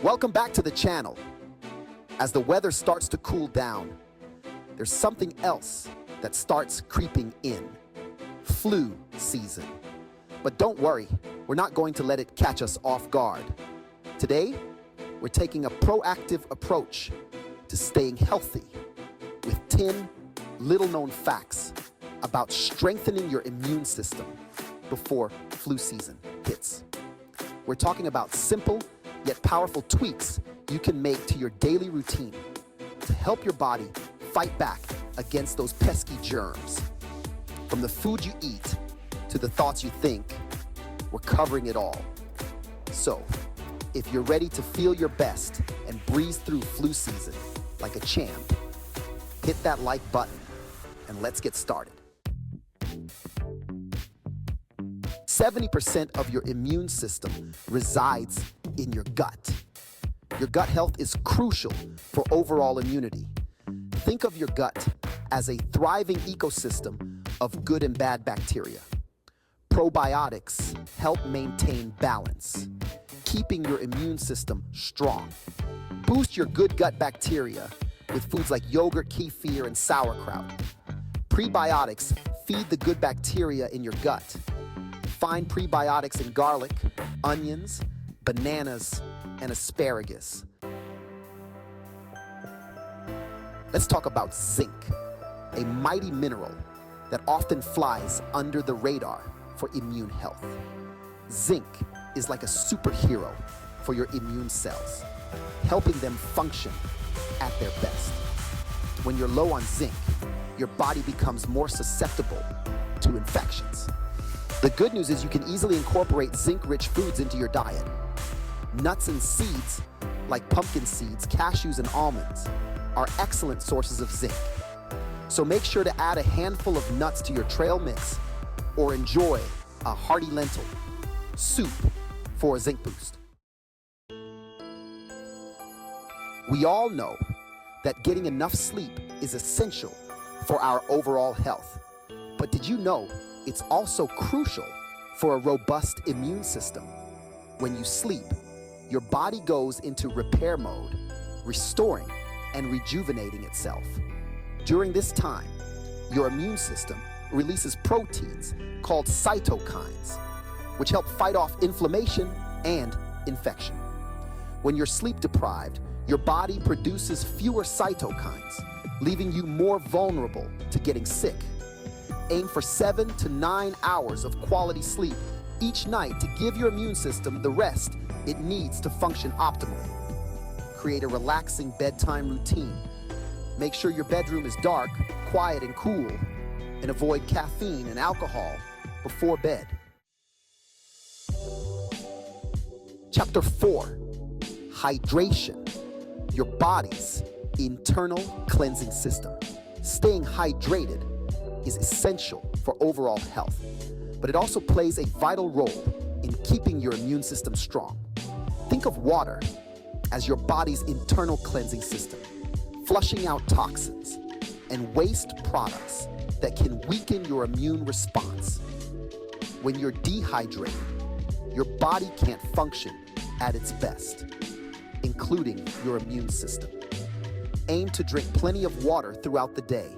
Welcome back to the channel. As the weather starts to cool down, there's something else that starts creeping in. Flu season. But don't worry, we're not going to let it catch us off guard. Today, we're taking a proactive approach to staying healthy with 10 little-known facts about strengthening your immune system before flu season hits. We're talking about simple yet powerful tweaks you can make to your daily routine to help your body fight back against those pesky germs. From the food you eat to the thoughts you think, we're covering it all. So, if you're ready to feel your best and breeze through flu season like a champ, hit that like button and let's get started. 70% of your immune system resides in your gut. Your gut health is crucial for overall immunity. Think of your gut as a thriving ecosystem of good and bad bacteria. Probiotics help maintain balance, keeping your immune system strong. Boost your good gut bacteria with foods like yogurt, kefir, and sauerkraut. Prebiotics feed the good bacteria in your gut. Find prebiotics in garlic, onions, bananas, and asparagus. Let's talk about zinc, a mighty mineral that often flies under the radar for immune health. Zinc is like a superhero for your immune cells, helping them function at their best. When you're low on zinc, your body becomes more susceptible to infections. The good news is you can easily incorporate zinc-rich foods into your diet. Nuts and seeds, like pumpkin seeds, cashews, and almonds, are excellent sources of zinc. So make sure to add a handful of nuts to your trail mix or enjoy a hearty lentil soup for a zinc boost. We all know that getting enough sleep is essential for our overall health. But did you know it's also crucial for a robust immune system? When you sleep, your body goes into repair mode, restoring and rejuvenating itself. During this time, your immune system releases proteins called cytokines, which help fight off inflammation and infection. When you're sleep deprived, your body produces fewer cytokines, leaving you more vulnerable to getting sick. Aim for 7 to 9 hours of quality sleep each night to give your immune system the rest it needs to function optimally. Create a relaxing bedtime routine. Make sure your bedroom is dark, quiet, and cool, and avoid caffeine and alcohol before bed. Chapter 4, hydration, your body's internal cleansing system. Staying hydrated is essential for overall health, but it also plays a vital role in keeping your immune system strong. Think of water as your body's internal cleansing system, flushing out toxins and waste products that can weaken your immune response. When you're dehydrated, your body can't function at its best, including your immune system. Aim to drink plenty of water throughout the day.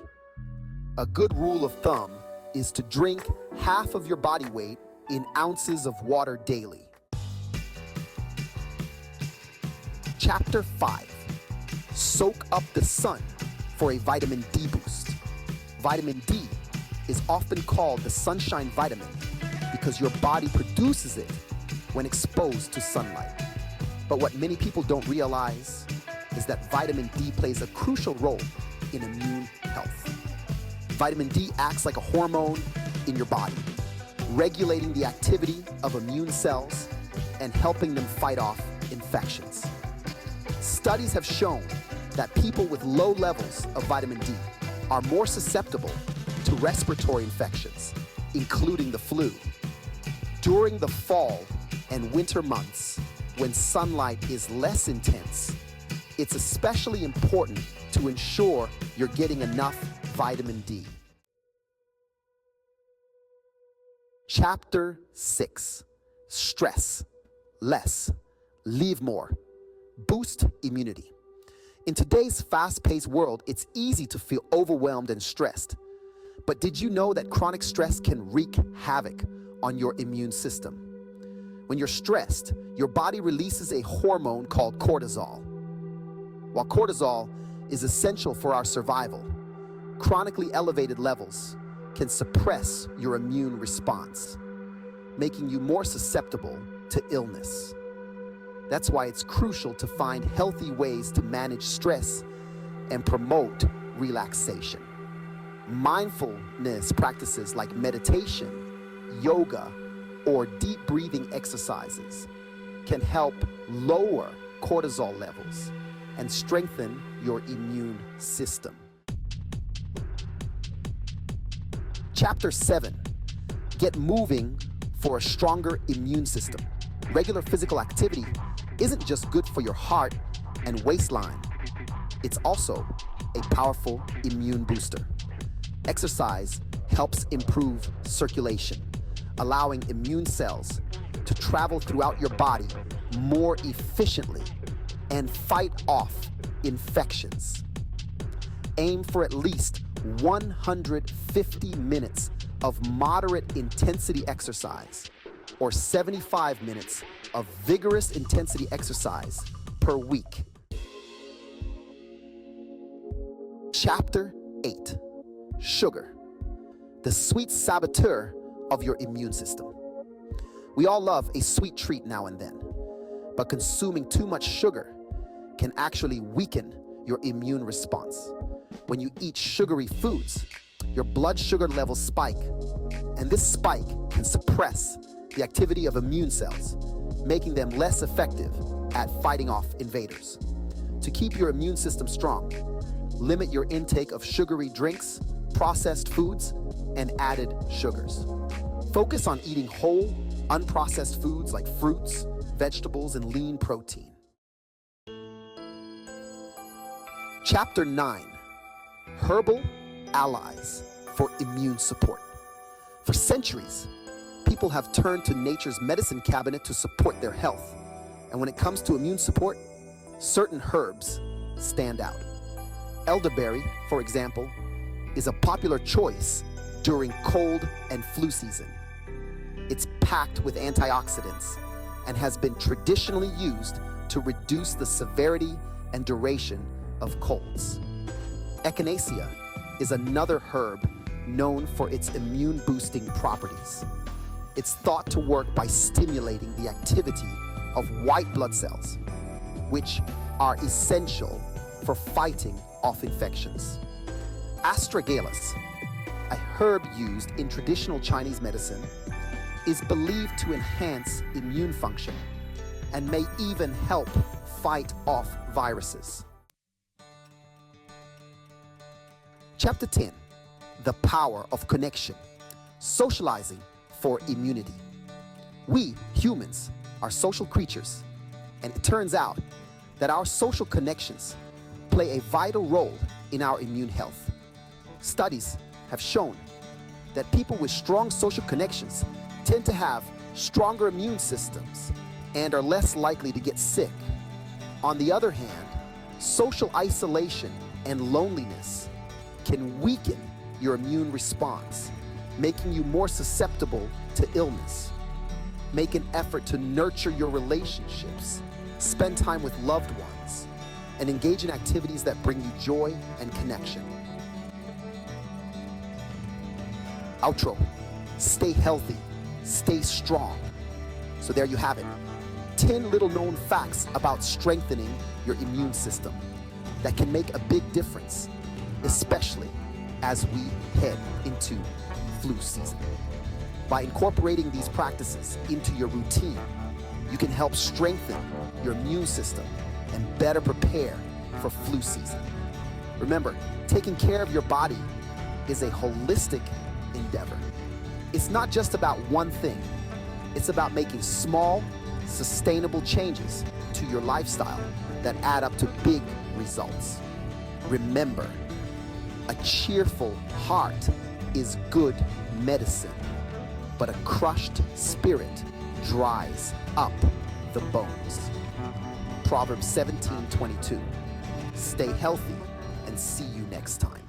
A good rule of thumb is to drink half of your body weight in ounces of water daily. Chapter 5, soak up the sun for a vitamin D boost. Vitamin D is often called the sunshine vitamin because your body produces it when exposed to sunlight. But what many people don't realize is that vitamin D plays a crucial role in immune health. Vitamin D acts like a hormone in your body, regulating the activity of immune cells and helping them fight off infections. Studies have shown that people with low levels of vitamin D are more susceptible to respiratory infections, including the flu. During the fall and winter months, when sunlight is less intense, it's especially important to ensure you're getting enough vitamin D. Chapter 6, stress less, live more. Boost immunity. In today's fast-paced world, it's easy to feel overwhelmed and stressed. But did you know that chronic stress can wreak havoc on your immune system? When you're stressed, your body releases a hormone called cortisol. While cortisol is essential for our survival, chronically elevated levels can suppress your immune response, making you more susceptible to illness. That's why it's crucial to find healthy ways to manage stress and promote relaxation. Mindfulness practices like meditation, yoga, or deep breathing exercises can help lower cortisol levels and strengthen your immune system. Chapter 7, get moving for a stronger immune system. Regular physical activity isn't just good for your heart and waistline, it's also a powerful immune booster. Exercise helps improve circulation, allowing immune cells to travel throughout your body more efficiently and fight off infections. Aim for at least 150 minutes of moderate intensity exercise or 75 minutes of vigorous intensity exercise per week. Chapter 8, sugar, the sweet saboteur of your immune system. We all love a sweet treat now and then, but consuming too much sugar can actually weaken your immune response. When you eat sugary foods, your blood sugar levels spike, and this spike can suppress the activity of immune cells, making them less effective at fighting off invaders. To keep your immune system strong, limit your intake of sugary drinks, processed foods, and added sugars. Focus on eating whole, unprocessed foods like fruits, vegetables, and lean protein. Chapter 9, herbal allies for immune support. For centuries, people have turned to nature's medicine cabinet to support their health. And when it comes to immune support, certain herbs stand out. Elderberry, for example, is a popular choice during cold and flu season. It's packed with antioxidants and has been traditionally used to reduce the severity and duration of colds. Echinacea is another herb known for its immune-boosting properties. It's thought to work by stimulating the activity of white blood cells, which are essential for fighting off infections. Astragalus, a herb used in traditional Chinese medicine, is believed to enhance immune function and may even help fight off viruses. Chapter 10, the power of connection, socializing for immunity. We, humans, are social creatures, and it turns out that our social connections play a vital role in our immune health. Studies have shown that people with strong social connections tend to have stronger immune systems and are less likely to get sick. On the other hand, social isolation and loneliness can weaken your immune response, making you more susceptible to illness. Make an effort to nurture your relationships, spend time with loved ones, and engage in activities that bring you joy and connection. Outro, stay healthy, stay strong. So there you have it, 10 little known facts about strengthening your immune system that can make a big difference, especially as we head into flu season. By incorporating these practices into your routine, you can help strengthen your immune system and better prepare for flu season. Remember, taking care of your body is a holistic endeavor. It's not just about one thing. It's about making small, sustainable changes to your lifestyle that add up to big results. Remember, a cheerful heart is good medicine, but a crushed spirit dries up the bones. Proverbs 17:22. Stay healthy and see you next time.